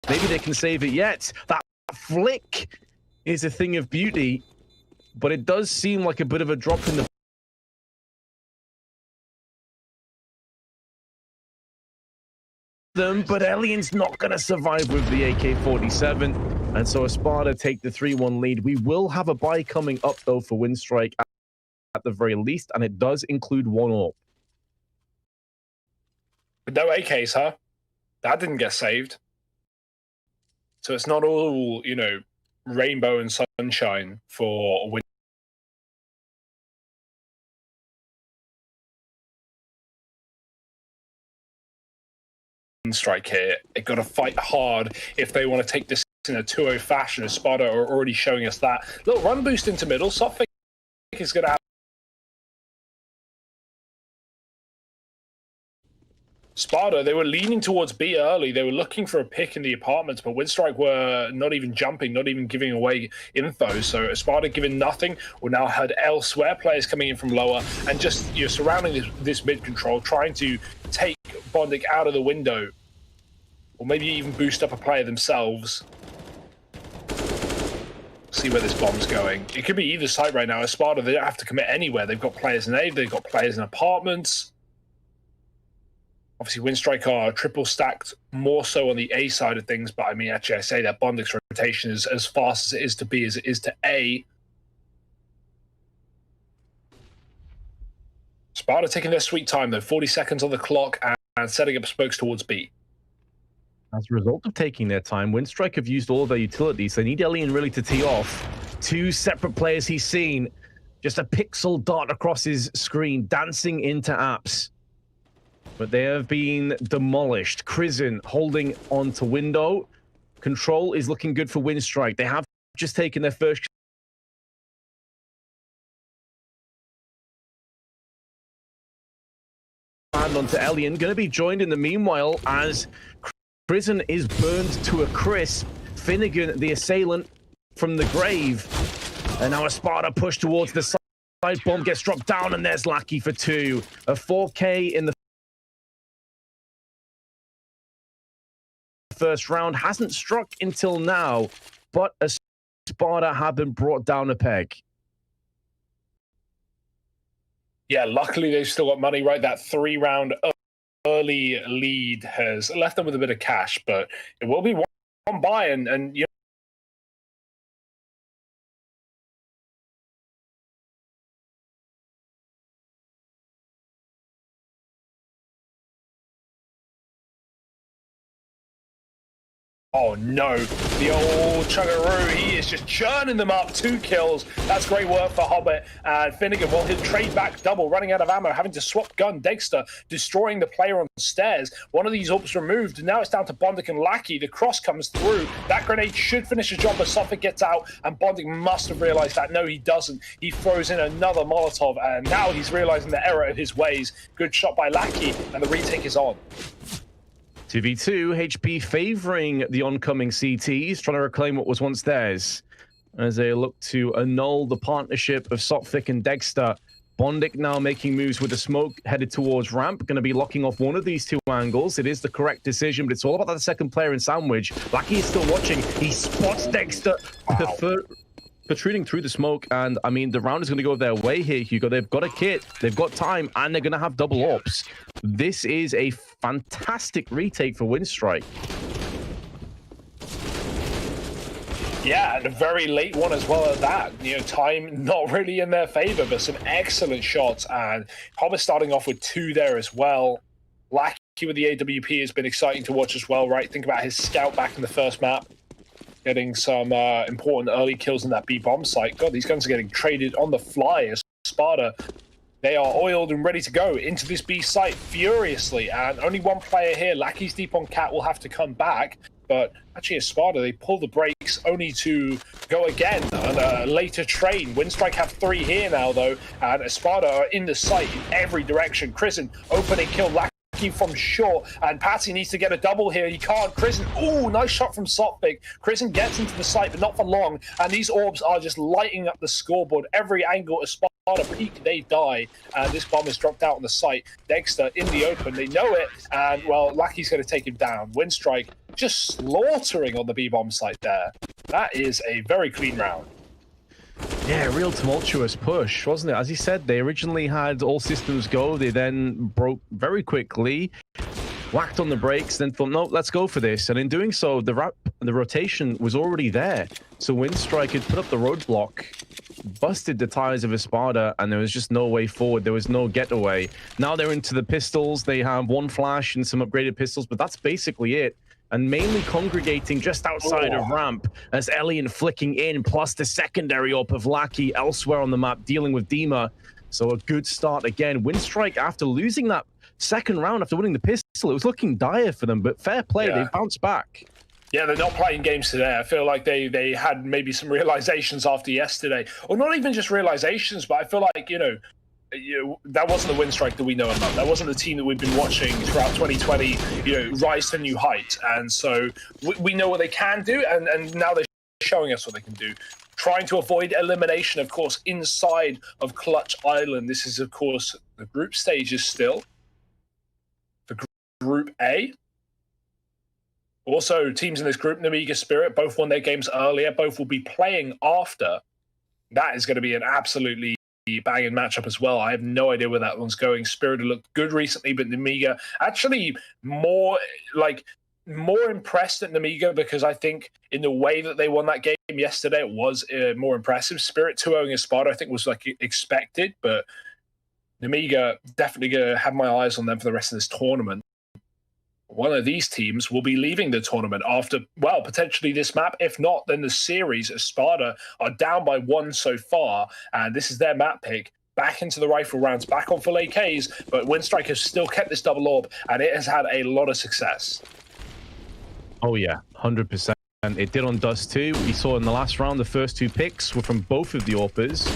Maybe they can save it yet. That flick is a thing of beauty, but it does seem like a bit of a drop in the but Elian's not going to survive with the AK-47, and so Espada take the 3-1 lead. We will have a buy coming up, though, for Winstrike at the very least, and it does include 1 AWP. With no AKs, huh? That didn't get saved. So it's not all, you know, rainbow and sunshine for Winstrike here. They've got to fight hard if they want to take this in a 2-0 fashion. Espada are already showing us that. Little run boost into middle. Sophic is going to have Espada, they were leaning towards B early. They were looking for a pick in the apartments, but Winstrike were not even jumping, not even giving away info. So Espada giving nothing. We're now heard elsewhere, players coming in from lower and just, you know, surrounding this mid control, trying to take Bondic out of the window, or maybe even boost up a player themselves. See where this bomb's going. It could be either side right now. Espada, they don't have to commit anywhere. They've got players in A, they've got players in apartments. Obviously, Winstrike are triple stacked more so on the A side of things, but I mean, actually, I say that Bondic's rotation is as fast as it is to B as it is to A. Espada taking their sweet time, though. 40 seconds on the clock and setting up spokes towards B. As a result of taking their time, Winstrike have used all of their utilities. They need Elian really to tee off. 2 separate players he's seen. Just a pixel dot across his screen, dancing into apps. But they have been demolished. Crizin holding on to window. Control is looking good for Winstrike. They have just taken their first hand onto Elian. Going to be joined in the meanwhile as Crizin is burned to a crisp. Finnegan, the assailant from the grave. And now Espada push towards the side. Bomb gets dropped down, and there's Lackey for 2. A 4K in the first round, hasn't struck until now, but Espada have been brought down a peg. Yeah, luckily they've still got money, right? That 3-round early lead has left them with a bit of cash, but it will be one buy, and you know, oh no, the old Chuggaroo, he is just churning them up. 2 kills. That's great work for Hobbit. And Finnegan, well, he'll trade back double, running out of ammo, having to swap gun. Dexter destroying the player on the stairs. One of these AWPs removed. Now it's down to Bondic and Lackey. The cross comes through. That grenade should finish the job, but Sophic gets out, and Bondic must have realized that. No, he doesn't. He throws in another Molotov, and now he's realizing the error of his ways. Good shot by Lackey, and the retake is on. 2v2, HP favoring the oncoming CTs, trying to reclaim what was once theirs as they look to annul the partnership of Sophic and Dexter. Bondic now making moves with the smoke headed towards ramp, going to be locking off one of these 2 angles. It is the correct decision, but it's all about that second player in sandwich. Lackey is still watching. He spots Dexter. Wow. Protruding through the smoke, and I mean, the round is going to go their way here, Hugo. They've got a kit, they've got time, and they're going to have double AWPs. This is a fantastic retake for Winstrike. Yeah, and a very late one as well at that. You know, time not really in their favor, but some excellent shots, and Hobbit starting off with 2 there as well. Lackey with the AWP has been exciting to watch as well, right? Think about his scout back in the first map, getting some important early kills in that B bomb site. God, these guns are getting traded on the fly. Espada, they are oiled and ready to go into this B site furiously, and only 1 player here. Lackey's deep on Cat will have to come back, but actually Espada, they pull the brakes only to go again on a later train. Winstrike have 3 here now, though, and Espada are in the site in every direction. Crizin opening kill. Lackey from short, and Patsy needs to get a double here. He can't. Crizin, ooh, nice shot from Sophic. Crizin gets into the site, but not for long, and these AWPs are just lighting up the scoreboard. Every angle Espada peek, they die, and this bomb is dropped out on the site. Dexter in the open, they know it, and well, Lucky's going to take him down. Winstrike just slaughtering on the B-bomb site there. That is a very clean round. Yeah, real tumultuous push, wasn't it? As he said, they originally had all systems go. They then broke very quickly, whacked on the brakes, then thought, no, let's go for this. And in doing so, the rotation was already there. So Winstrike had put up the roadblock, busted the tires of Espada, and there was just no way forward. There was no getaway. Now they're into the pistols. They have one flash and some upgraded pistols, but that's basically it. And mainly congregating just outside of ramp as Elian flicking in, plus the secondary up of Lackey elsewhere on the map, dealing with Dima. So a good start again. Winstrike, after losing that second round, after winning the pistol, it was looking dire for them, but fair play, they bounced back. Yeah, they're not playing games today. I feel like they had maybe some realizations after yesterday. Or not even just realizations, but I feel like, that wasn't the Winstrike that we know and love. That wasn't the team that we've been watching throughout 2020, rise to new heights. And so we know what they can do, and now they're showing us what they can do. Trying to avoid elimination, of course, inside of Clutch Island. This is, of course, the group stages still. For Group A. Also, teams in this group, Namiga, Spirit, both won their games earlier. Both will be playing after. That is going to be an absolutely banging matchup as well. I have no idea where that one's going. Spirit looked good recently, but Namiga actually more impressed at Namiga, because I think in the way that they won that game yesterday, it was more impressive. Spirit 2-0ing Espada, I think, was like expected, but Namiga definitely going to have my eyes on them for the rest of this tournament. One of these teams will be leaving the tournament after, well, potentially this map. If not, then the series. Espada are down by 1 so far, and this is their map pick. Back into the rifle rounds, back on full AKs, but Winstrike has still kept this double orb, and it has had a lot of success. Oh yeah, 100%. It did on Dust too. We saw in the last round, the first 2 picks were from both of the AWPers.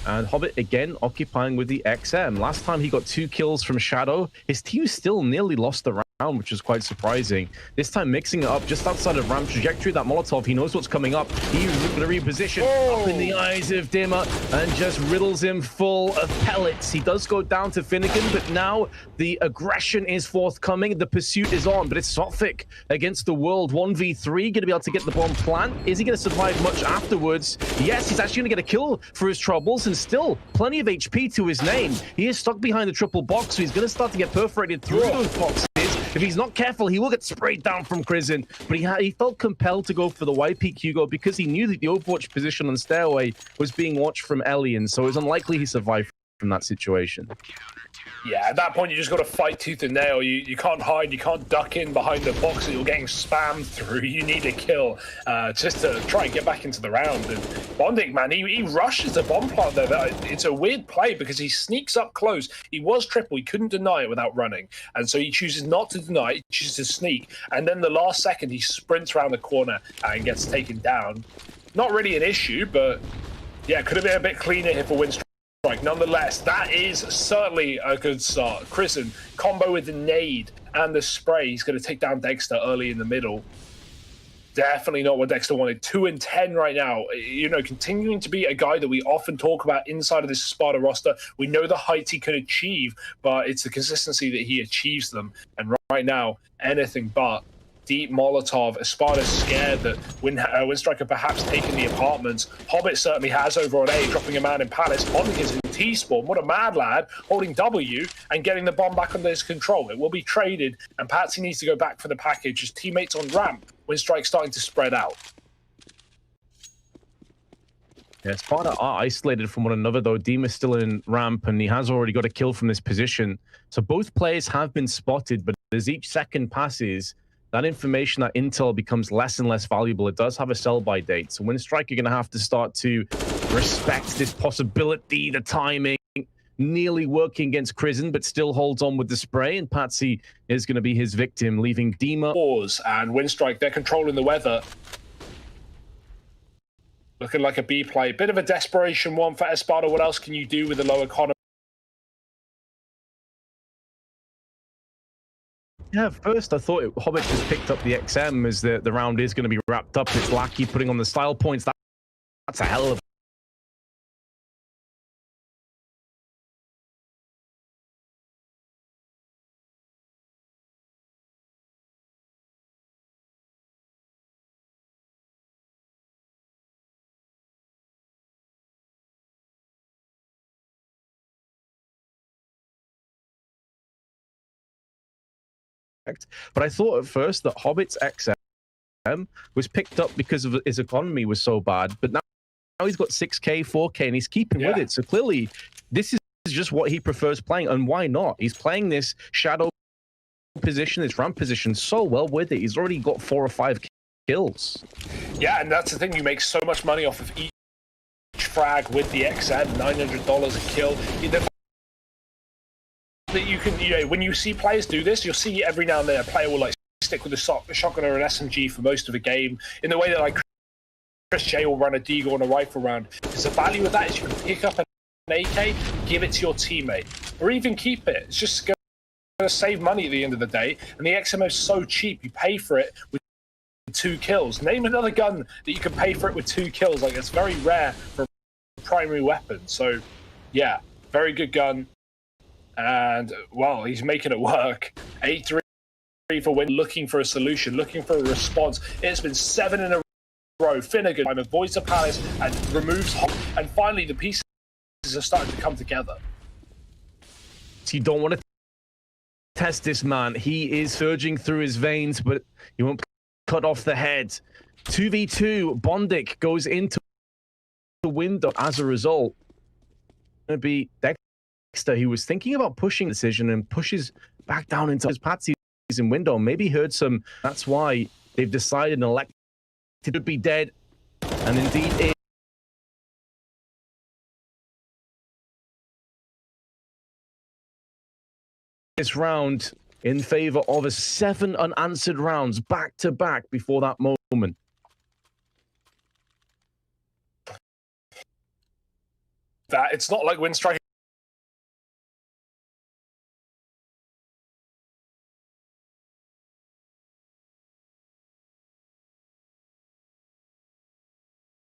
And Hobbit again occupying with the XM. Last time he got 2 kills from Shadow. His team still nearly lost the round, which is quite surprising. This time mixing it up just outside of ramp trajectory. That Molotov, he knows what's coming up. He's looking to reposition up in the eyes of Dimmer and just riddles him full of pellets. He does go down to Finnegan, but now the aggression is forthcoming. The pursuit is on, but it's Sothic against the world. 1v3, going to be able to get the bomb plant. Is he going to survive much afterwards? Yes, he's actually going to get a kill for his troubles, and still plenty of HP to his name. He is stuck behind the triple box, so he's going to start to get perforated through those boxes. If he's not careful, he will get sprayed down from Crizin. But he felt compelled to go for the Y-Peak Hugo because he knew that the Overwatch position on the stairway was being watched from Elian, so it's unlikely he survived from that situation. Yeah, at that point, you just got to fight tooth and nail. You can't hide, you can't duck in behind the box that you're getting spammed through. You need a kill just to try and get back into the round. And Bondic, man, he rushes the bomb plant there. It's a weird play because he sneaks up close. He was triple, he couldn't deny it without running. And so he chooses not to deny it, he chooses to sneak. And then the last second, he sprints around the corner and gets taken down. Not really an issue, but yeah, could have been a bit cleaner here for Winstrike. Nonetheless, that is certainly a good start. Crizin, combo with the nade and the spray. He's going to take down Dexter early in the middle. Definitely not what Dexter wanted. 2-10 right now. Continuing to be a guy that we often talk about inside of this Espada roster. We know the heights he can achieve, but it's the consistency that he achieves them. And right now, anything but. Deep Molotov. Espada's scared that Winstrike perhaps taken the apartments. Hobbit certainly has over on A, dropping a man in Palace. Bondic is in T-spawn. What a mad lad, holding W and getting the bomb back under his control. It will be traded, and Patsy needs to go back for the package. His teammates on ramp. Winstrike starting to spread out. Yeah, Espada are isolated from one another, though. Dima's still in ramp, and he has already got a kill from this position. So both players have been spotted, but as each second passes, that information, that intel becomes less and less valuable. It does have a sell-by date. So Winstrike are going to have to start to respect this possibility, the timing, nearly working against Crizin, but still holds on with the spray. And Patsy is going to be his victim, leaving Dima. Pause, and Winstrike, they're controlling the weather. Looking like a B play. Bit of a desperation one for Espada. What else can you do with the low economy? Yeah, at first I thought Hobbit just picked up the XM as the round is going to be wrapped up. It's Lackey putting on the style points. That's a hell of But I thought at first that Hobbit's XM was picked up because of his economy was so bad. But now he's got 6K, 4K, and he's keeping with it. So clearly, this is just what he prefers playing. And why not? He's playing this shadow position, this ramp position so well with it. He's already got 4 or 5 kills. Yeah, and that's the thing. You make so much money off of each frag with the XM, $900 a kill. That you can, when you see players do this, you'll see every now and then a player will like stick with a shotgun or an SMG for most of a game, in the way that like Chris J will run a deagle and a rifle round. Because the value of that is you can pick up an AK, give it to your teammate, or even keep it. It's just going to save money at the end of the day. And the XMO is so cheap, you pay for it with 2 kills. Name another gun that you can pay for it with 2 kills. Like, it's very rare for a primary weapon. So, yeah, very good gun. And, well, he's making it work. 8-3 for win, looking for a solution, looking for a response. It's been 7 in a row. Finnegan avoids the palace and removes Hop. And finally, the pieces are starting to come together. So you don't want to test this man. He is surging through his veins, but you won't cut off the head. 2v2, Bondic goes into the window as a result. Going to be Dexter. He was thinking about pushing the decision and pushes back down into his Patsy's in window. Maybe heard some. That's why they've decided and elected to be dead. And indeed it. This round in favor of a 7 unanswered rounds back to back before that moment. That it's not like Winstrike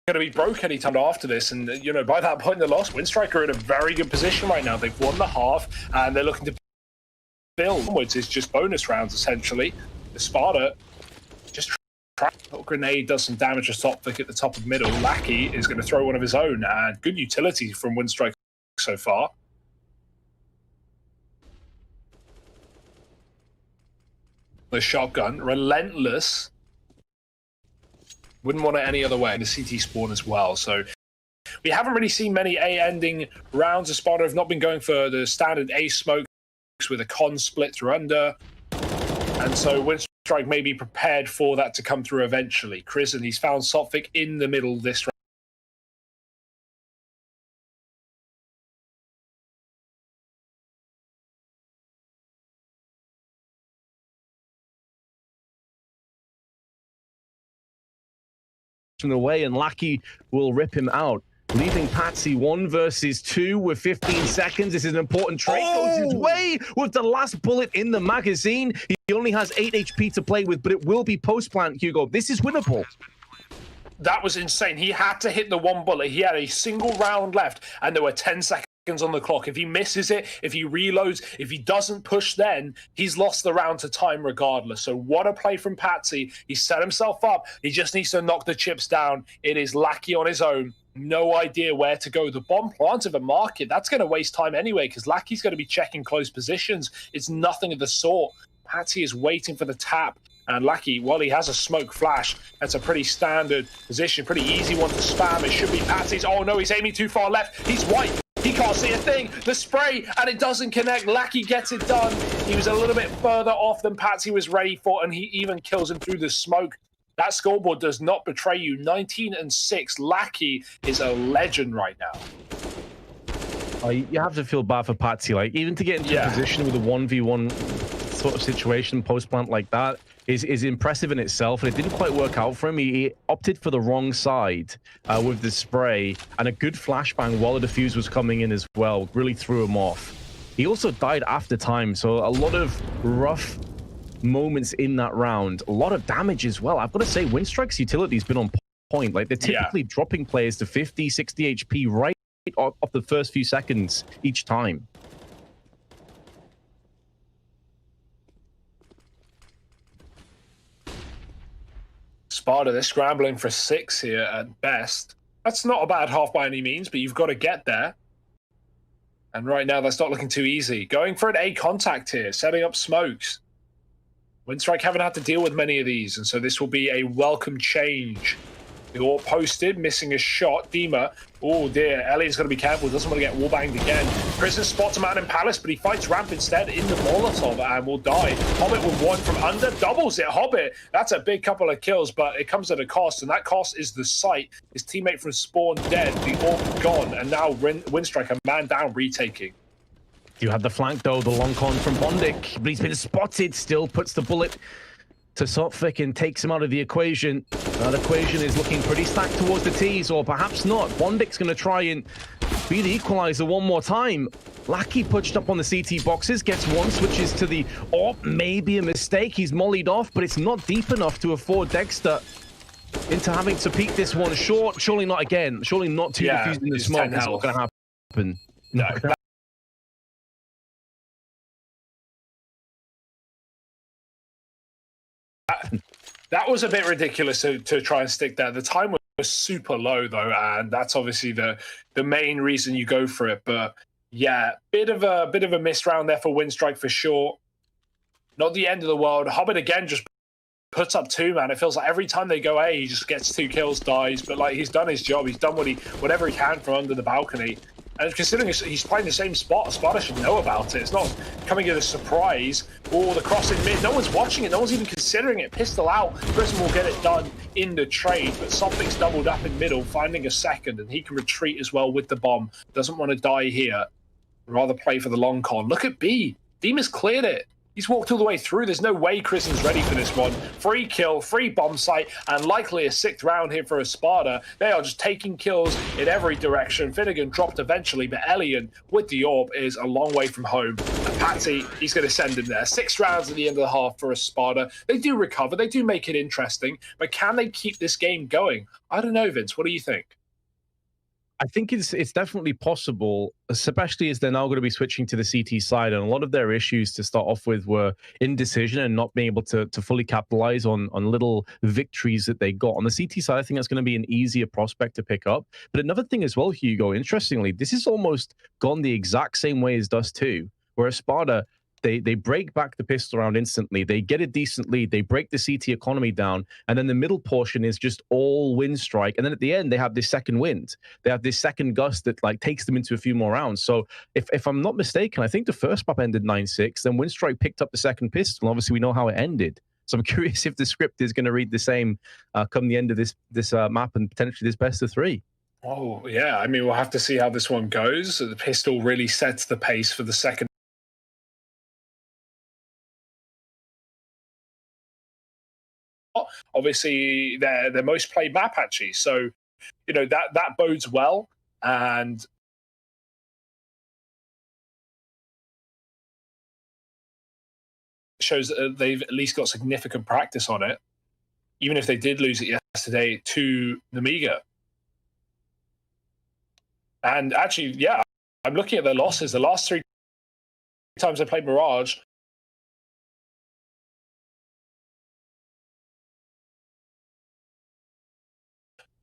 going to be broke anytime after this, and by that point in the loss, Winstrike are in a very good position right now. They've won the half and they're looking to build onwards. It's just bonus rounds essentially. Espada just little grenade does some damage to Sophic at the top of middle. Lackey is going to throw one of his own, and good utility from Winstrike so far. The shotgun, relentless. Wouldn't want it any other way. The CT spawn as well. So we haven't really seen many A-ending rounds. Espada have not been going for the standard A smokes with a con split through under. And so Winstrike may be prepared for that to come through eventually. Chris, and he's found Sophic in the middle this round. Away, and Lackey will rip him out, leaving Patsy 1 versus 2 with 15 seconds. This is an important trade. Goes his way with the last bullet in the magazine. He only has 8 HP to play with, but it will be post-plant, Hugo. This is winnable. That was insane. He had to hit the 1 bullet. He had a single round left, and there were 10 seconds on the clock. If he misses it, if he reloads, if he doesn't push, then he's lost the round to time regardless. So what a play from Patsy. He set himself up. He just needs to knock the chips down. It is Lackey on his own. No idea where to go. The bomb plant of a market, that's going to waste time anyway, because Lackey's going to be checking close positions. It's nothing of the sort. Patsy is waiting for the tap. And Lackey, well, he has a smoke flash. That's a pretty standard position, pretty easy one to spam. It should be Patsy's. Oh no, he's aiming too far left. He's white. He can't see a thing. The spray, and it doesn't connect. Lackey gets it done. He was a little bit further off than Patsy was ready for, and he even kills him through the smoke. That scoreboard does not betray you. 19-6. Lackey is a legend right now. You have to feel bad for Patsy. Like, even to get into a position with a 1v1 sort of situation post-plant like that is impressive in itself, and it didn't quite work out for him. He opted for the wrong side with the spray, and a good flashbang while the defuse was coming in as well really threw him off. He also died after time, so a lot of rough moments in that round, a lot of damage as well. I've got to say, Winstrike's utility has been on point. Like, they're typically dropping players to 50, 60 HP right off the first few seconds each time. Espada, they're scrambling for 6 here at best. That's not a bad half by any means, but you've got to get there. And right now, that's not looking too easy. Going for an A contact here, setting up smokes. Winstrike haven't had to deal with many of these, and so this will be a welcome change. The AWP posted, missing a shot. Dima, oh dear, Elliott's got to be careful, doesn't want to get wallbanged again. Prison spots a man in Palace, but he fights Ramp instead in the Molotov and will die. Hobbit with one from under, doubles it. Hobbit, that's a big couple of kills, but it comes at a cost, and that cost is the sight. His teammate from Spawn dead, the AWP gone, and now Winstrike, a man down, retaking. You have the flank though, the long con from Bondic, but he's been spotted, still puts the bullet to Sophic and takes him out of the equation. That equation is looking pretty stacked towards the T's, or perhaps not. Bondic's going to try and be the equalizer one more time. Lackey pushed up on the CT boxes, gets one, switches to the AWP, maybe a mistake. He's mollied off, but it's not deep enough to afford Dexter into having to peek this one short. Surely not again. Surely not two defusing the smoke. That's not going to happen. No. That was a bit ridiculous to try and stick there. The time was super low though, and that's obviously the main reason you go for it. But yeah, bit of a missed round there for Winstrike for sure. Not the end of the world. Hobbit again just puts up two, man. It feels like every time they go A, he just gets 2 kills, dies. But like, he's done his job. He's done whatever he can from under the balcony. And considering he's playing the same spot, Espada should know about it. It's not coming as a surprise. Oh, the cross in mid. No one's watching it. No one's even considering it. Pistol out. Prism will get it done in the trade. But Sophic's doubled up in middle, finding a second. And he can retreat as well with the bomb. Doesn't want to die here. Rather play for the long con. Look at B. Dima's cleared it. He's walked all the way through. There's no way Kristen's ready for this one. Free kill, free bomb site, and likely a 6th round here for Espada. They are just taking kills in every direction. Finnegan dropped eventually, but Elian with the AWP is a long way from home. And Patsy, he's going to send him there. 6 rounds at the end of the half for Espada. They do recover. They do make it interesting. But can they keep this game going? I don't know, Vince. What do you think? I think it's definitely possible, especially as they're now going to be switching to the CT side, and a lot of their issues to start off with were indecision and not being able to fully capitalize on little victories that they got. On the CT side, I think that's going to be an easier prospect to pick up. But another thing as well, Hugo, interestingly, this is almost gone the exact same way as Dust 2, where Espada, they break back the pistol round instantly. They get a decent lead. They break the CT economy down. And then the middle portion is just all Winstrike. And then at the end, they have this second wind. They have this second gust that like takes them into a few more rounds. So if I'm not mistaken, I think the first map ended 9-6. Then Winstrike picked up the second pistol. And obviously, we know how it ended. So I'm curious if the script is going to read the same come the end of this map and potentially this best of 3. Oh, yeah. I mean, we'll have to see how this one goes. The pistol really sets the pace for the second. Obviously, their most played map, actually. So, you know, that bodes well. And shows that they've at least got significant practice on it, even if they did lose it yesterday to Namiga. And actually, yeah, I'm looking at their losses. The last 3 times they played Mirage,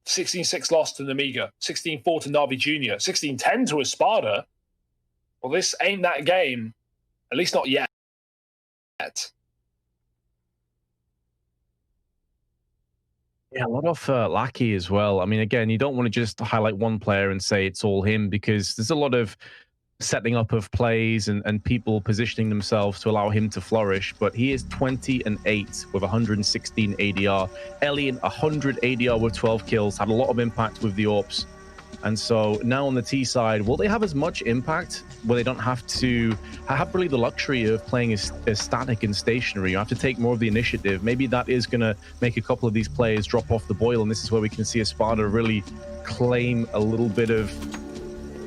(16-6) loss to Namiga, 16-4 to Navi Jr., 16-10 to Espada. Well, this ain't that game, at least not yet. Yeah, a lot of Lackey as well. I mean, again, you don't want to just highlight one player and say it's all him, because there's a lot of setting up of plays and people positioning themselves to allow him to flourish. But he is 20-8 with 116 ADR. Elian, 100 ADR with 12 kills, had a lot of impact with the AWPs. And so now on the T side, will they have as much impact where they don't have to have really the luxury of playing as static and stationary? You have to take more of the initiative. Maybe that is going to make a couple of these players drop off the boil, and this is where we can see Espada really claim a little bit of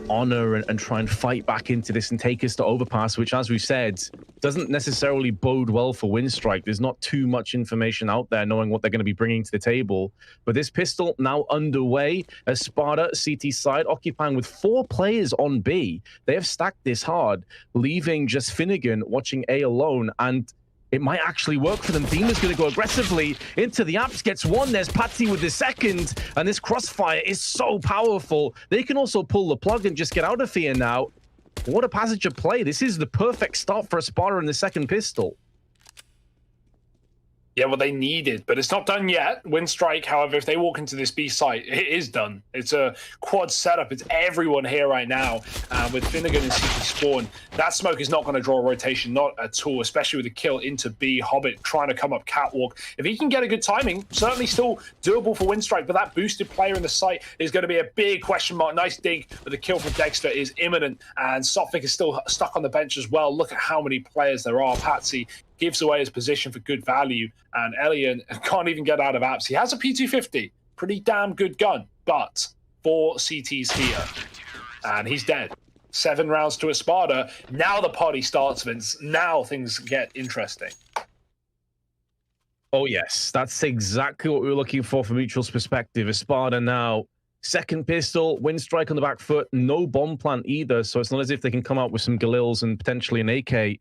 honor and try and fight back into this and take us to overpass, which, as we said, doesn't necessarily bode well for Winstrike. There's not too much information out there knowing what they're going to be bringing to the table. But this pistol now underway. Espada, CT side, occupying with 4 players on B. They have stacked this hard, leaving just Finnegan watching A alone, and it might actually work for them. Dima's going to go aggressively into the apps, gets one. There's Patsy with the second, and this crossfire is so powerful. They can also pull the plug and just get out of here now. What a passage of play. This is the perfect start for Espada in the second pistol. Yeah, well, they needed, but it's not done yet. Winstrike, however, if they walk into this B site, it is done. It's a quad setup. It's everyone here right now with Finnegan and CT Spawn. That smoke is not going to draw a rotation, not at all, especially with the kill into B. Hobbit trying to come up catwalk. If he can get a good timing, certainly still doable for Winstrike, but that boosted player in the site is going to be a big question mark. Nice dig, but the kill from Dexter is imminent, and Sophic is still stuck on the bench as well. Look at how many players there are. Patsy gives away his position for good value, and Elian can't even get out of apps. He has a P250, pretty damn good gun, but 4 CTs here, and he's dead. 7 rounds to Espada. Now the party starts, Vince. Now things get interesting. Oh, yes. That's exactly what we were looking for from Mutual's perspective. Espada now, second pistol, Winstrike on the back foot, no bomb plant either, so it's not as if they can come out with some Galils and potentially an AK.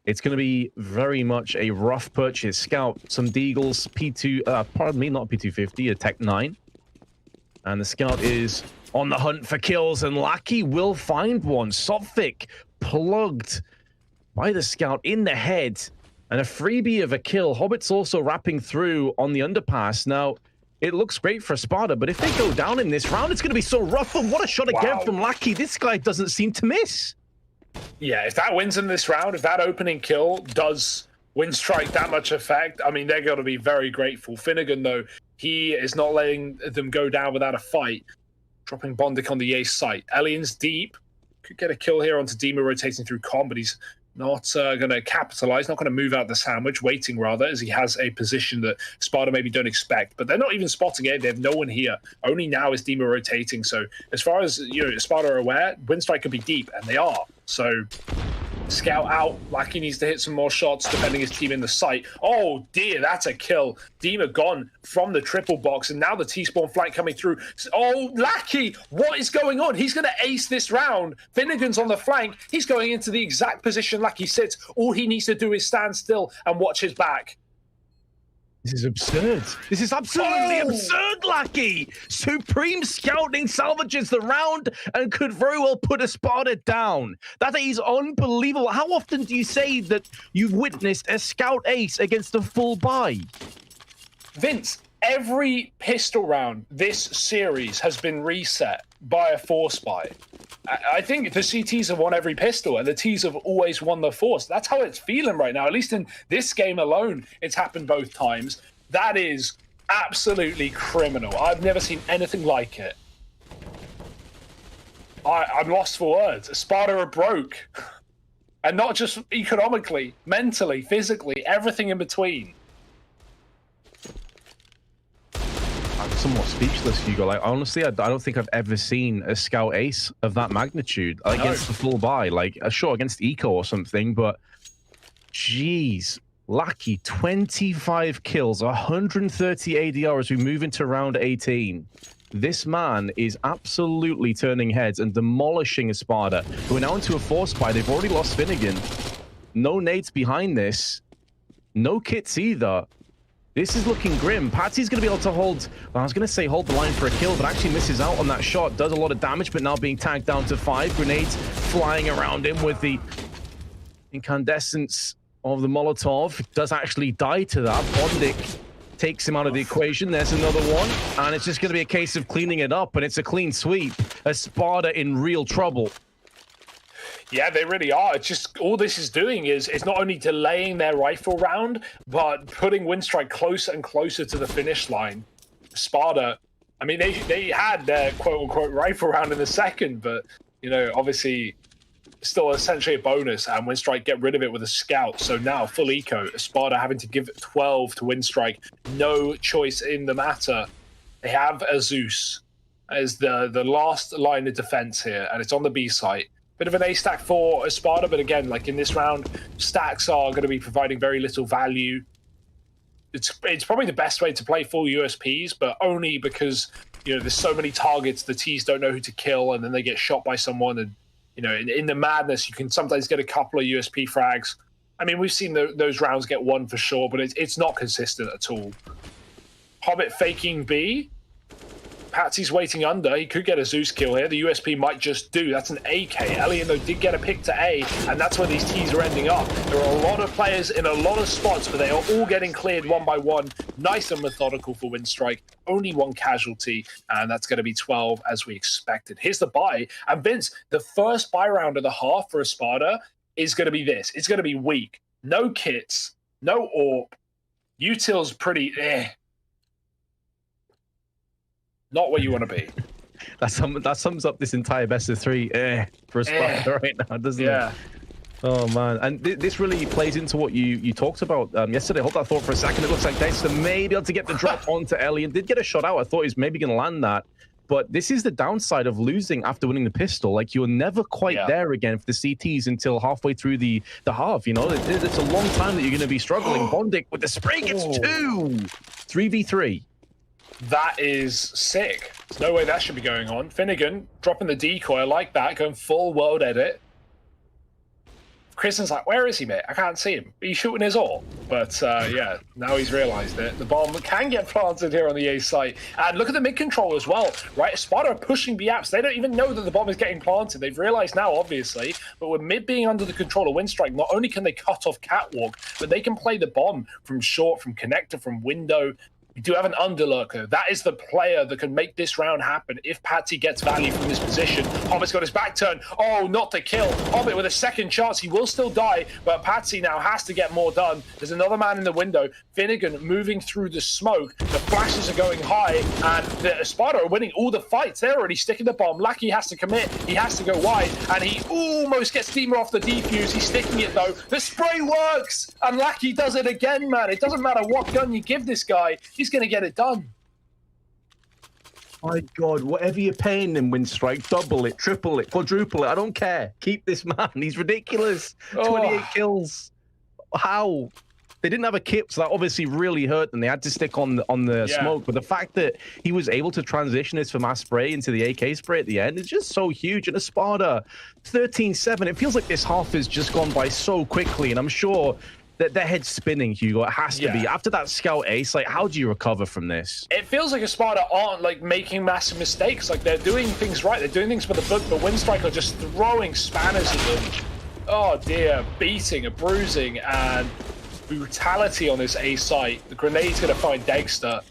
It's going to be very much a rough purchase. Scout, some Deagles, pardon me, not P250, a Tech 9. And the Scout is on the hunt for kills, and Lackey will find one. Sophic plugged by the Scout in the head, and a freebie of a kill. Hobbit's also wrapping through on the underpass. Now, it looks great for Espada, but if they go down in this round, it's going to be so rough. And what a shot again from Lackey. This guy doesn't seem to miss. Yeah, if that wins in this round, if that opening kill does Winstrike that much effect, I mean, they're going to be very grateful. Finnegan, though, he is not letting them go down without a fight. Dropping Bondic on the A site. Elian's deep. Could get a kill here onto Dima rotating through com, but he's not going to capitalize, not going to move out the sandwich, waiting rather, as he has a position that Sparta maybe don't expect. But they're not even spotting it. They have no one here. Only now is Dima rotating. So as far as Sparta are aware, Winstrike could be deep, and they are. So Scout out. Lackey needs to hit some more shots, defending his team in the site. Oh dear, that's a kill. Dima gone from the triple box, and now the T-spawn flank coming through. Oh, Lackey, what is going on? He's going to ace this round. Finnegan's on the flank. He's going into the exact position Lackey sits. All he needs to do is stand still and watch his back. This is absurd. This is absolutely absurd, Lackey. Supreme Scouting salvages the round and could very well put Espada down. That is unbelievable. How often do you say that you've witnessed a Scout ace against a full buy? Vince, every pistol round this series has been reset by a force buy. I think the CTs have won every pistol, and the Ts have always won the force. That's how it's feeling right now. At least in this game alone, it's happened both times. That is absolutely criminal. I've never seen anything like it. I'm lost for words. Espada are broke. And not just economically, mentally, physically, everything in between. I'm somewhat speechless, Hugo. Like, honestly, I don't think I've ever seen a Scout ace of that magnitude against the full buy. Like, sure, against Eco or something, but jeez. Lackey, 25 kills, 130 ADR as we move into round 18. This man is absolutely turning heads and demolishing Espada, who are now into a force buy. They've already lost Finnegan. No nades behind this. No kits either. This is looking grim. Patsy's going to be able to hold, well, I was going to say hold the line for a kill, but actually misses out on that shot. Does a lot of damage, but now being tagged down to 5. Grenades flying around him with the incandescence of the Molotov. Does actually die to that. Bondic takes him out of the equation. There's another one, and it's just going to be a case of cleaning it up, and it's a clean sweep. Espada in real trouble. Yeah, they really are. It's just all this is doing is it's not only delaying their rifle round, but putting Winstrike closer and closer to the finish line. Espada, I mean, they had their quote-unquote rifle round in the second, but, obviously still essentially a bonus, and Winstrike get rid of it with a scout. So now, full eco, Espada having to give 12 to Winstrike. No choice in the matter. They have a Zeus as the last line of defense here, and it's on the B site. Bit of an A stack for Espada, but again, like in this round, stacks are going to be providing very little value. It's probably the best way to play full USPs, but only because there's so many targets, the Ts don't know who to kill, and then they get shot by someone. And in the madness, you can sometimes get a couple of USP frags. I mean, we've seen those rounds get one for sure, but it's not consistent at all. Hobbit faking B. Patsy's waiting under. He could get a Zeus kill here. The USP might just do. That's an AK. Elian, though, did get a pick to A, and that's where these Ts are ending up. There are a lot of players in a lot of spots, but they are all getting cleared one by one. Nice and methodical for Winstrike. Only one casualty, and that's going to be 12 as we expected. Here's the buy. And Vince, the first buy round of the half for Espada is going to be this. It's going to be weak. No kits, no AWP. Util's pretty not where you want to be. That sums up this entire best of three for Espada right now, doesn't it? Oh man, and this really plays into what you talked about yesterday. Hold that thought for a second. It looks like Dexter may be able to get the drop onto Ellie, and did get a shot out. I thought he was maybe going to land that, but this is the downside of losing after winning the pistol. Like, you're never quite there again for the CTs until halfway through the half. You know, it's a long time that you're going to be struggling. Bondic with the spray gets 2, 3v3. That is sick. There's no way that should be going on. Finnegan dropping the decoy. I like that. Going full world edit. Kristen's like, where is he, mate? I can't see him. He's shooting his all. But yeah, now he's realized it. The bomb can get planted here on the A site. And look at the mid control as well, right? Espada are pushing B apps. They don't even know that the bomb is getting planted. They've realized now, obviously. But with mid being under the control of Winstrike, not only can they cut off Catwalk, but they can play the bomb from short, from connector, from window. We do have an underlurker. That is the player that can make this round happen if Patsy gets value from this position. Hobbit's got his back turn. Oh, not the kill. Hobbit with a second chance. He will still die, but Patsy now has to get more done. There's another man in the window. Finnegan moving through the smoke. The flashes are going high, and the Espada are winning all the fights. They're already sticking the bomb. Lackey has to commit. He has to go wide, and he almost gets Steamer off the defuse. He's sticking it, though. The spray works, and Lackey does it again, man. It doesn't matter what gun you give this guy. He's going to get it done. My God, whatever you're paying him, Winstrike, double it, triple it, quadruple it. I don't care. Keep this man. He's ridiculous. 28 kills. How? They didn't have a kit, so that obviously really hurt them. They had to stick on the smoke. But the fact that he was able to transition his FAMAS spray into the AK spray at the end is just so huge. And Espada, 13-7. It feels like this half has just gone by so quickly, and I'm sure that their head's spinning, Hugo. It has to be. After that scout ace, like, how do you recover from this? It feels like Espada aren't, like, making massive mistakes. Like, they're doing things right. They're doing things for the book, but Winstrike are just throwing spanners at them. Oh, dear. Beating, a bruising, and brutality on this A site. The grenade's going to find Dexter.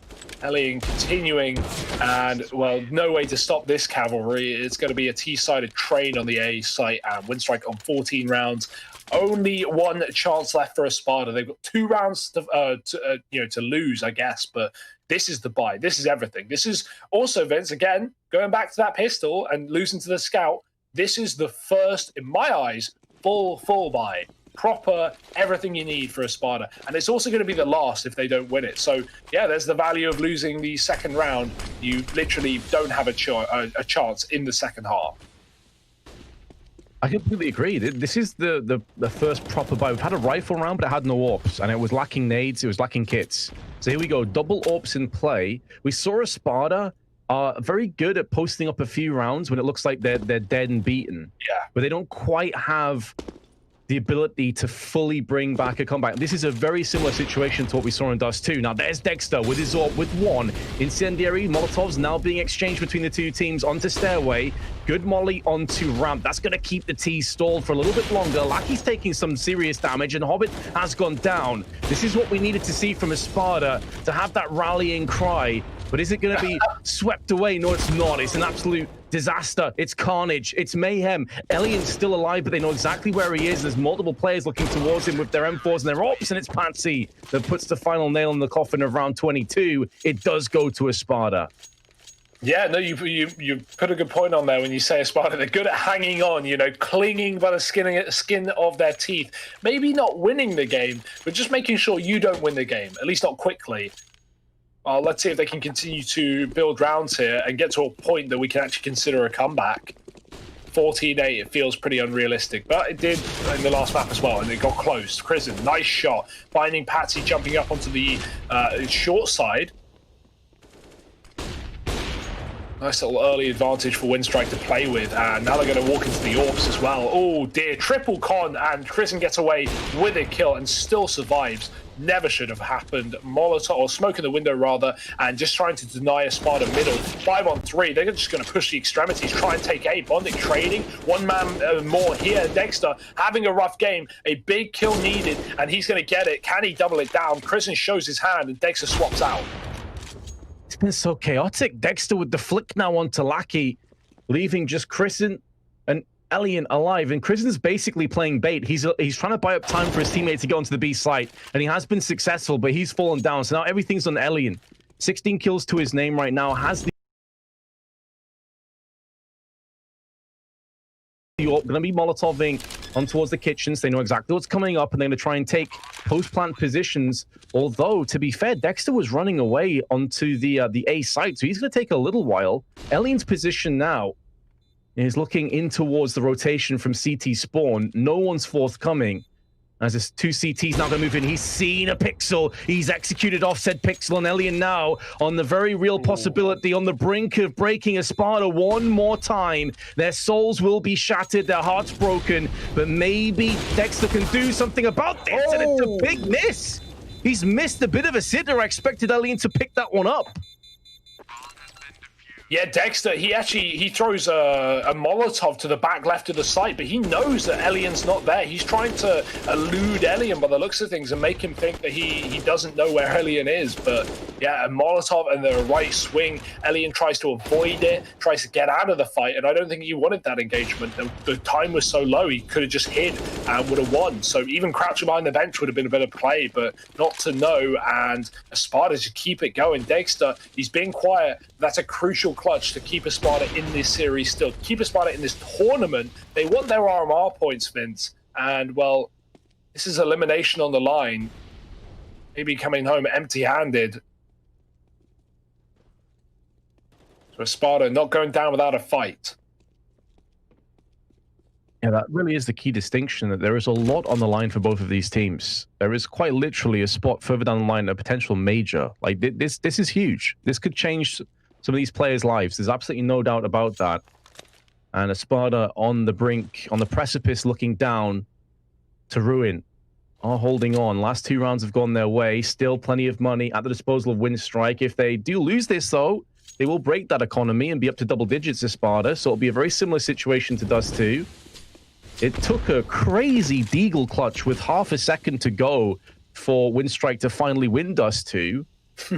Elian continuing, and, well, no way to stop this cavalry. It's going to be a T-sided train on the A site, and Winstrike on 14 rounds. Only one chance left for Espada. They've got 2 rounds to lose, I guess, but this is the buy. This is everything. This is also, Vince, again, going back to that pistol and losing to the scout, this is the first, in my eyes, full buy. Proper, everything you need for Espada. And it's also going to be the last if they don't win it. So, yeah, there's the value of losing the second round. You literally don't have a chance in the second half. I completely agree. This is the first proper buy. We've had a rifle round, but it had no AWPs, and it was lacking nades, it was lacking kits. So here we go, double AWPs in play. We saw Espada very good at posting up a few rounds when it looks like they're dead and beaten. Yeah. But they don't quite have the ability to fully bring back a comeback. This is a very similar situation to what we saw in Dust 2. Now, there's Dexter with his AWP with 1. Incendiary Molotovs now being exchanged between the two teams onto Stairway. Good molly onto Ramp. That's going to keep the T stalled for a little bit longer. Lackey's taking some serious damage, and Hobbit has gone down. This is what we needed to see from Espada, to have that rallying cry. But is it going to be swept away? No, it's not. It's an absolute disaster. It's carnage. It's mayhem. Elian's still alive, but they know exactly where he is. There's multiple players looking towards him with their M4s and their AWPs, and it's Patsy that puts the final nail in the coffin of round 22. It does go to Espada. Yeah, no, you put a good point on there when you say Espada. They're good at hanging on, you know, clinging by the skin of their teeth. Maybe not winning the game, but just making sure you don't win the game, at least not quickly. Let's see if they can continue to build rounds here and get to a point that we can actually consider a comeback. 14-8, it feels pretty unrealistic, but it did in the last map as well, and it got close. Kristen, nice shot. Finding Patsy jumping up onto the short side. Nice little early advantage for Winstrike to play with, and now they're going to walk into the AWPs as well. Oh dear, triple con, and Kristen gets away with a kill and still survives. never should have happened. Molotov, or smoke in the window rather, and just trying to deny Espada middle. 5-on-3, they're just going to push the extremities, try and take A. Bondic trading, one man more here. Dexter having a rough game, a big kill needed, and he's going to get it. Can he double it down? Kristen shows his hand, and Dexter swaps out. It's been so chaotic. Dexter with the flick now onto Lackey, leaving just Kristen and Elian alive. And Kristen's basically playing bait. He's trying to buy up time for his teammate to go onto the B site, and he has been successful, but he's fallen down. So now everything's on Elian. 16 kills to his name right now. Has the going to be Molotoving on towards the kitchens. They know exactly what's coming up, and they're going to try and take post-plant positions. Although, to be fair, Dexter was running away onto the A site, so he's going to take a little while. Elian's position now is looking in towards the rotation from CT spawn. No one's forthcoming. As there's two CTs now going to move in. He's seen a pixel. He's executed off said pixel on Elian now on the very real possibility on the brink of breaking Espada one more time. Their souls will be shattered. Their hearts broken. But maybe Dexter can do something about this. And it's a big miss. He's missed a bit of a sitter. I expected Elian to pick that one up. Yeah, Dexter, he throws a Molotov to the back left of the site, but he knows that Elian's not there. He's trying to elude Elian by the looks of things and make him think that he doesn't know where Elian is. But yeah, a Molotov and the right swing. Elian tries to avoid it, tries to get out of the fight, and I don't think he wanted that engagement. The time was so low, he could have just hid and would have won. So even crouching behind the bench would have been a better play, but not to know. And Espada to keep it going. Dexter, he's being quiet. That's a crucial clutch to keep Espada in this series still. Keep Espada in this tournament. They want their RMR points, Vince. And, well, this is elimination on the line. Maybe coming home empty-handed. So Espada not going down without a fight. Yeah, that really is the key distinction, that there is a lot on the line for both of these teams. There is quite literally a spot further down the line, a potential major. Like, this is huge. This could change some of these players' lives. There's absolutely no doubt about that. And Espada on the brink, on the precipice, looking down to ruin. Are holding on. Last two rounds have gone their way. Still plenty of money at the disposal of Winstrike. If they do lose this, though, they will break that economy and be up to double digits, Espada. So it'll be a very similar situation to Dust 2. It took a crazy Deagle clutch with half a second to go for Winstrike to finally win Dust 2.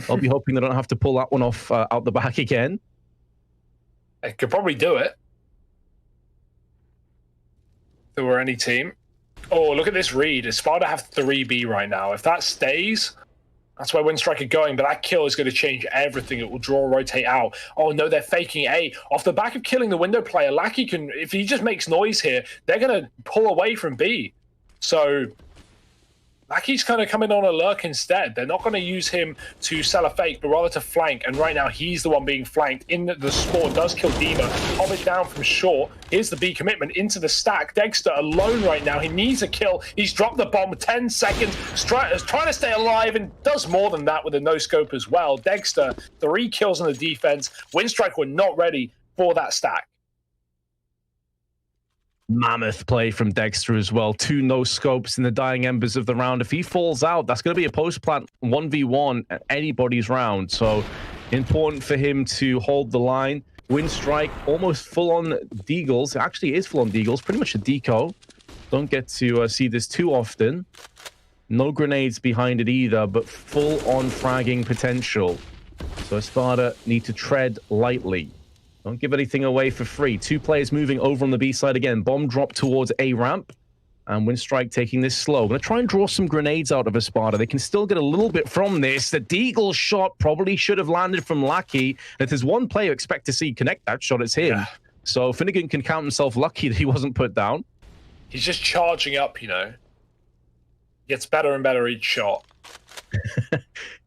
I'll be hoping they don't have to pull that one off out the back again. They could probably do it. If there were any team. Oh, look at this read. Espada have 3B right now. If that stays, that's where Winstrike are going, but that kill is going to change everything. It will draw, rotate out. Oh, no, they're faking A. Off the back of killing the window player, Lackey can, if he just makes noise here, they're going to pull away from B. So Lackey's kind of coming on a lurk instead. They're not going to use him to sell a fake, but rather to flank. And right now, he's the one being flanked. In the spawn does kill Dima. Pop it down from short. Here's the B commitment into the stack. Dexter alone right now. He needs a kill. He's dropped the bomb. 10 seconds. Trying to stay alive and does more than that with a no-scope as well. Dexter, 3 kills on the defense. Winstrike were not ready for that stack. Mammoth play from Dexter as well. 2 no-scopes in the dying embers of the round. If he falls out, that's going to be a post-plant 1v1 at anybody's round. So important for him to hold the line. Winstrike, almost full-on Deagles. It actually is full-on Deagles. Pretty much a deco. Don't get to see this too often. No grenades behind it either, but full-on fragging potential. So Espada need to tread lightly. Don't give anything away for free. 2 players moving over on the B side again. Bomb drop towards A ramp. And Winstrike taking this slow. Going to try and draw some grenades out of Espada. They can still get a little bit from this. The Deagle shot probably should have landed from Lackey. If there's one player expect to see connect that shot, it's him. Yeah. So Finnegan can count himself lucky that he wasn't put down. He's just charging up, you know. Gets better and better each shot.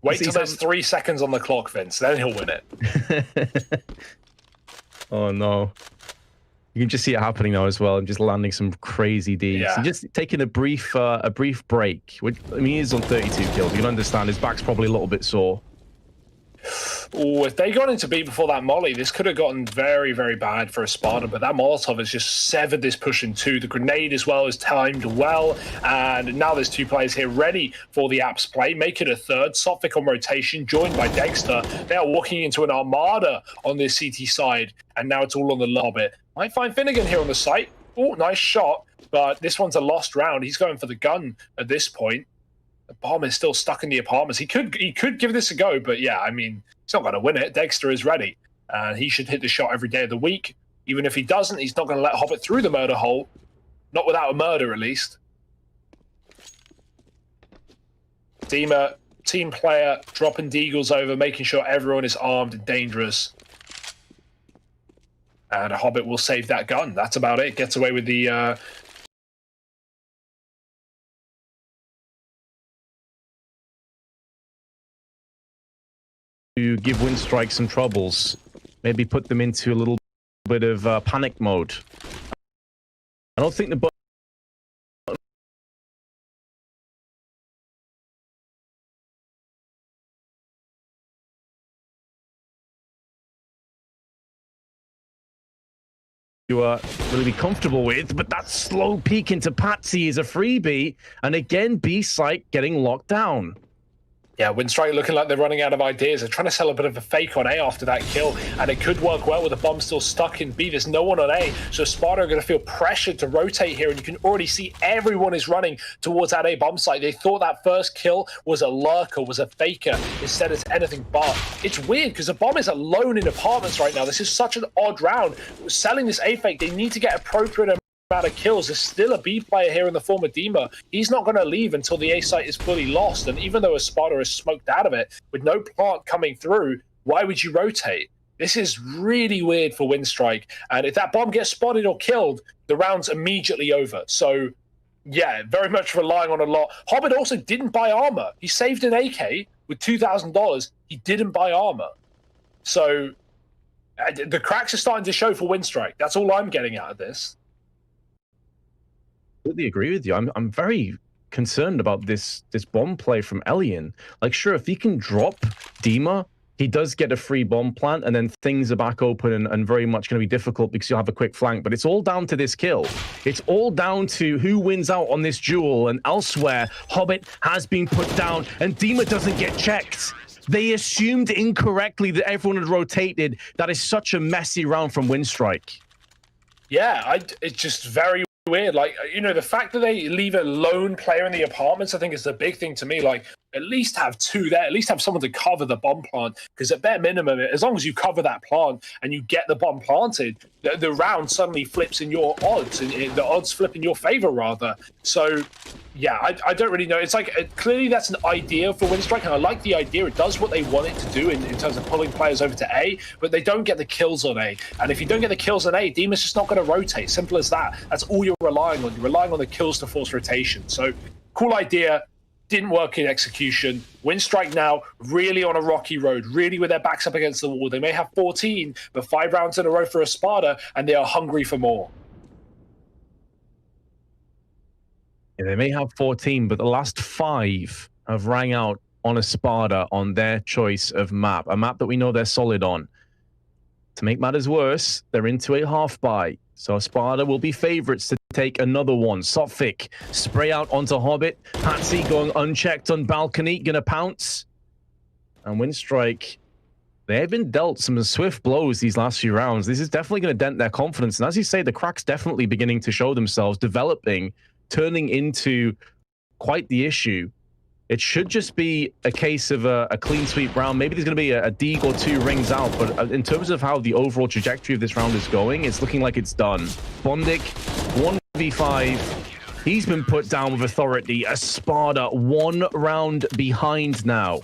Wait till there's 3 seconds on the clock, Vince. Then he'll win it. Oh no. You can just see it happening now as well, and just landing some crazy Ds. Yeah. Just taking a brief break. Which, I mean, he's on 32 kills. You can understand his back's probably a little bit sore. Oh, if they got into B before that molly, this could have gotten very, very bad for Espada, but that Molotov has just severed this push in two. The grenade as well is timed well, and now there's two players here ready for the Apps play. Make it a third. Sophic on rotation, joined by Dexter. They are walking into an armada on this CT side, and now it's all on the Hobbit. Might find Finnegan here on the site. Oh, nice shot, but this one's a lost round. He's going for the gun at this point. The bomb is still stuck in the apartments. He could give this a go, but yeah, I mean, he's not going to win it. Dexter is ready. He should hit the shot every day of the week. Even if he doesn't, he's not going to let Hobbit through the murder hole. Not without a murder, at least. Dima, team player, dropping deagles over, making sure everyone is armed and dangerous. And Hobbit will save that gun. That's about it. Gets away with the... to give Winstrike some troubles, maybe put them into a little bit of panic mode. I don't think the button you are really be comfortable with, but that slow peek into Patsy is a freebie, and again B-Site getting locked down. Yeah, Winstrike looking like they're running out of ideas. They're trying to sell a bit of a fake on A after that kill, and it could work well with the bomb still stuck in B. There's no one on A, so Espada are going to feel pressured to rotate here, and you can already see everyone is running towards that A bomb site. They thought that first kill was a lurker, was a faker. Instead, it's anything but. It's weird, because the bomb is alone in apartments right now. This is such an odd round. Selling this A fake, they need to get appropriate amount of kills. There's still a B player here in the form of Dima. He's not going to leave until the A site is fully lost, and even though Espada is smoked out of it with no plant coming through, why would you rotate? This is really weird for Winstrike, and if that bomb gets spotted or killed, the round's immediately over. So yeah, very much relying on a lot. Hobbit also didn't buy armor. He saved an AK with $2,000. He didn't buy armor. So the cracks are starting to show for Winstrike. That's all I'm getting out of this. Completely agree with you. I'm very concerned about this bomb play from Elian. Like, sure, if he can drop Dima, he does get a free bomb plant, and then things are back open and very much going to be difficult because you'll have a quick flank. But it's all down to this kill. It's all down to who wins out on this duel. And elsewhere, Hobbit has been put down, and Dima doesn't get checked. They assumed incorrectly that everyone had rotated. That is such a messy round from Winstrike. Yeah, it's just very weird. Like, you know, the fact that they leave a lone player in the apartments, I think is the big thing to me. Like, at least have two there, at least have someone to cover the bomb plant, because at bare minimum, as long as you cover that plant and you get the bomb planted, the round suddenly flips in your odds, and the odds flip in your favor, rather. So yeah, I don't really know. It's like, clearly that's an idea for Winstrike, and I like the idea. It does what they want it to do in terms of pulling players over to A, but they don't get the kills on A. And if you don't get the kills on A, Dima's just not going to rotate. Simple as that. That's all you're relying on. You're relying on the kills to force rotation. So cool idea. Didn't work in execution. Winstrike now really on a rocky road, really with their backs up against the wall. They may have 14, but 5 rounds in a row for Espada, and they are hungry for more. Yeah, they may have 14, but the last 5 have rang out on Espada on their choice of map, a map that we know they're solid on. To make matters worse, they're into a half buy, so Espada will be favorites to take another one. Sophic spray out onto Hobbit. Patsy going unchecked on balcony, gonna pounce. And Winstrike, they have been dealt some swift blows these last few rounds. This is definitely going to dent their confidence. And as you say, the cracks definitely beginning to show themselves, developing, turning into quite the issue. It should just be a case of a clean sweep round. Maybe there's going to be a dig or 2 rings out, but in terms of how the overall trajectory of this round is going, it's looking like it's done. Bondic, 1v5. He's been put down with authority. Espada, 1 round behind now.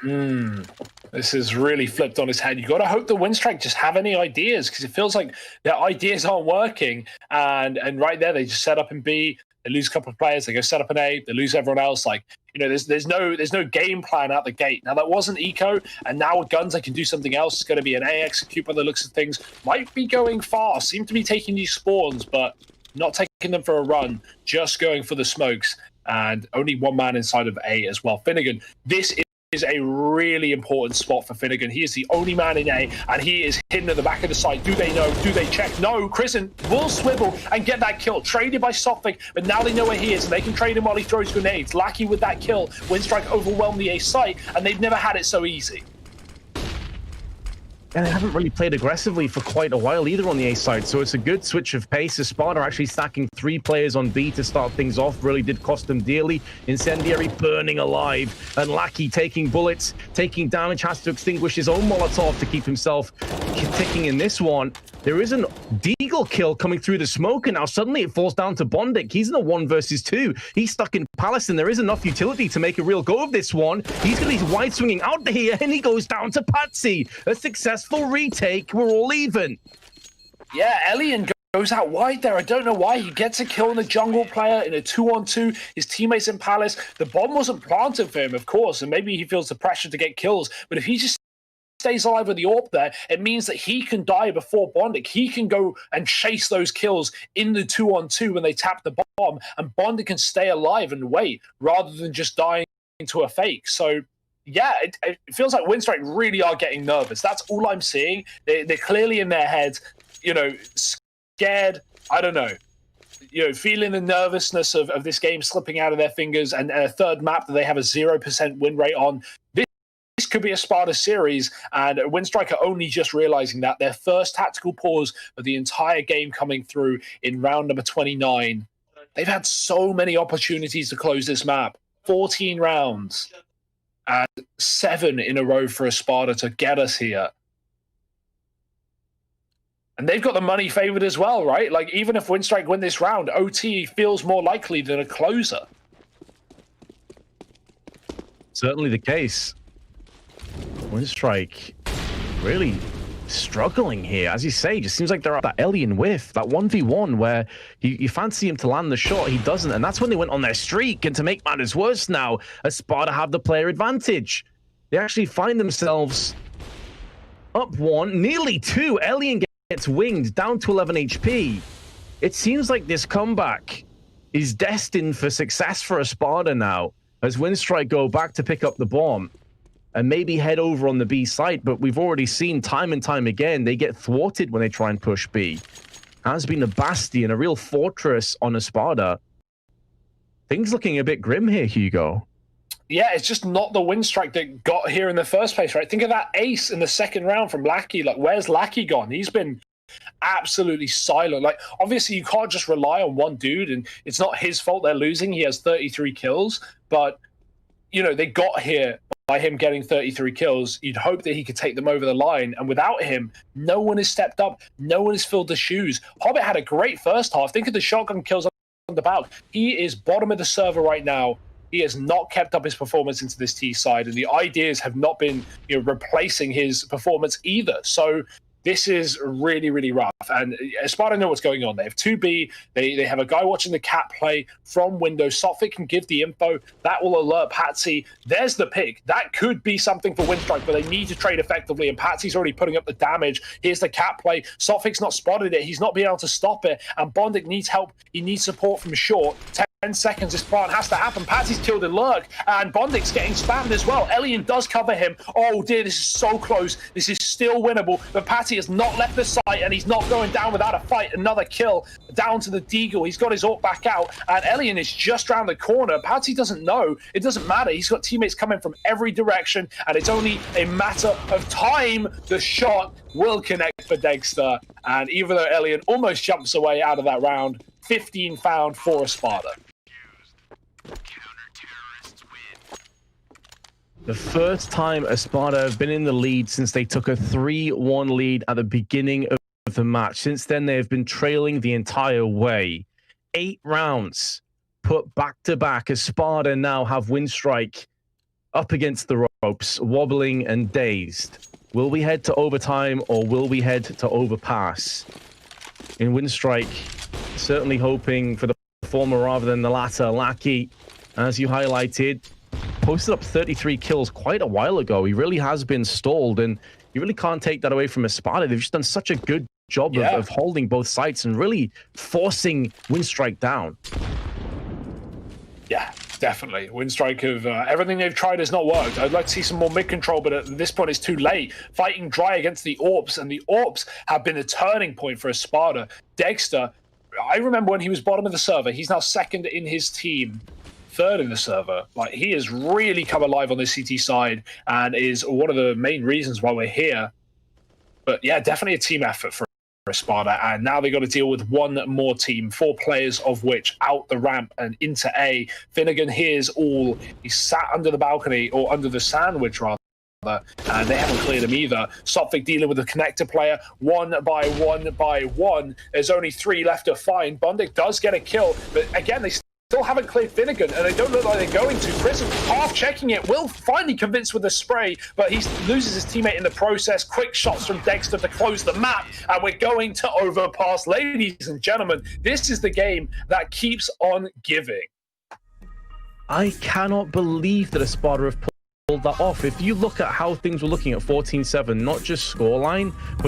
This is really flipped on his head. You got to hope the Winstrike just have any ideas, because it feels like their ideas aren't working. And right there, they just set up in B. They lose a couple of players. They go set up an A. They lose everyone else. Like, you know, there's no game plan out the gate. Now, that wasn't eco, and now with guns, they can do something else. It's going to be an A execute by the looks of things. Might be going fast. Seem to be taking these spawns, but not taking them for a run. Just going for the smokes, and only 1 man inside of A as well. Finnegan, this is is a really important spot for Finnegan. He is the only man in A, and he is hidden at the back of the site. Do they know? Do they check? No. Chrisen will swivel and get that kill. Traded by Sophic, but now they know where he is, and they can trade him while he throws grenades. Lackey with that kill. Winstrike overwhelmed the A site, and they've never had it so easy. And they haven't really played aggressively for quite a while either on the A side, so it's a good switch of pace. Espada actually stacking 3 players on B to start things off really did cost them dearly. Incendiary burning alive, and Lackey taking bullets, taking damage, has to extinguish his own Molotov to keep himself ticking in this one. There is an Deagle kill coming through the smoke, and now suddenly it falls down to Bondic. He's in a 1 versus 2. He's stuck in Palace, and there is enough utility to make a real go of this one. He's going to be wide swinging out here, and he goes down to Patsy. A successful retake. We're all even. Yeah, Elian goes out wide there. I don't know why. He gets a kill on a jungle player in a 2-on-2. His teammates in Palace. The bomb wasn't planted for him, of course, and maybe he feels the pressure to get kills. But if he just stays alive with the AWP there, it means that he can die before Bondic. He can go and chase those kills in the 2-on-2 when they tap the bomb, and Bondic can stay alive and wait rather than just dying to a fake. So yeah, it feels like Winstrike really are getting nervous. That's all I'm seeing. They're clearly in their heads, you know, scared, I don't know, you know, feeling the nervousness of this game slipping out of their fingers, and a third map that they have a 0% win rate on. This could be a Espada series, and Winstrike are only just realizing that. Their first tactical pause of the entire game coming through in round number 29. They've had so many opportunities to close this map. 14 rounds and 7 in a row for Espada to get us here. And they've got the money favored as well, right? Like, even if Winstrike win this round, OT feels more likely than a closer. Certainly the case. Winstrike really struggling here. As you say, just seems like they're at that alien whiff, that 1v1 where you fancy him to land the shot, he doesn't, and that's when they went on their streak. And to make matters worse now, Espada have the player advantage. They actually find themselves up 1, nearly 2. Alien gets winged, down to 11 HP. It seems like this comeback is destined for success for Espada now, as Winstrike go back to pick up the bomb and maybe head over on the B site, but we've already seen time and time again, they get thwarted when they try and push B. Has been a bastion, a real fortress on Espada. Things looking a bit grim here, Hugo. Yeah, it's just not the Winstrike that got here in the first place, right? Think of that ace in the second round from Lackey. Like, where's Lackey gone? He's been absolutely silent. Like, obviously, you can't just rely on one dude, and it's not his fault they're losing. He has 33 kills, but, you know, they got here by him getting 33 kills. You'd hope that he could take them over the line, and without him, no one has stepped up. No one has filled the shoes. Hobbit had a great first half. Think of the shotgun kills on the bout. He is bottom of the server right now. He has not kept up his performance into this T side, and the ideas have not been, you know, replacing his performance either. So this is really, really rough. And Espada know what's going on. They have 2B. They have a guy watching the cat play from Windows. Sophic can give the info. That will alert Patsy. There's the pick. That could be something for Winstrike, but they need to trade effectively, and Patsy's already putting up the damage. Here's the cat play. Sophic's not spotted it. He's not being able to stop it, and Bondic needs help. He needs support from short. 10 seconds, this plant has to happen. Patsy's killed in lurk, and Bondic's getting spammed as well. Elian does cover him. Oh dear, this is so close. This is still winnable, but Patsy has not left the site, and he's not going down without a fight. Another kill down to the Deagle. He's got his AWP back out, and Elian is just around the corner. Patsy doesn't know. It doesn't matter. He's got teammates coming from every direction, and it's only a matter of time. The shot will connect for Dexter, and even though Elian almost jumps away out of that round, 15 found for Espada. The first time Espada have been in the lead since they took a 3-1 lead at the beginning of the match. Since then, they have been trailing the entire way. 8 rounds put back-to-back. Espada now have Winstrike up against the ropes, wobbling and dazed. Will we head to overtime, or will we head to overpass? In Winstrike, certainly hoping for the former rather than the latter. Lackey, as you highlighted, posted up 33 kills quite a while ago. He really has been stalled, and you really can't take that away from Espada. They've just done such a good job of holding both sides and really forcing Winstrike down. Yeah, Definitely. Winstrike have everything they've tried has not worked. I'd like to see some more mid control, but at this point it's too late. Fighting dry against the AWPs, and the AWPs have been a turning point for Espada. Dexter, I remember when he was bottom of the server, he's now second in his team, third in the server. Like, he has really come alive on the CT side and is one of the main reasons why we're here. But yeah, definitely a team effort for Espada, and now they got to deal with one more team, 4 players of which out the ramp and into A. Finnegan hears all. He's sat under the balcony, or under the sandwich rather, and they haven't cleared him either. Sophic dealing with the connector player, one by one. There's only 3 left to find. Bundic does get a kill, but again, they still haven't cleared Finnegan, and they don't look like they're going to. Prism half checking it, will finally convince with the spray, but he loses his teammate in the process. Quick shots from Dexter to close the map, and we're going to overpass. Ladies and gentlemen, this is the game that keeps on giving. I cannot believe that Espada have pulled that off. If you look at how things were looking at 14-7, not just scoreline, but in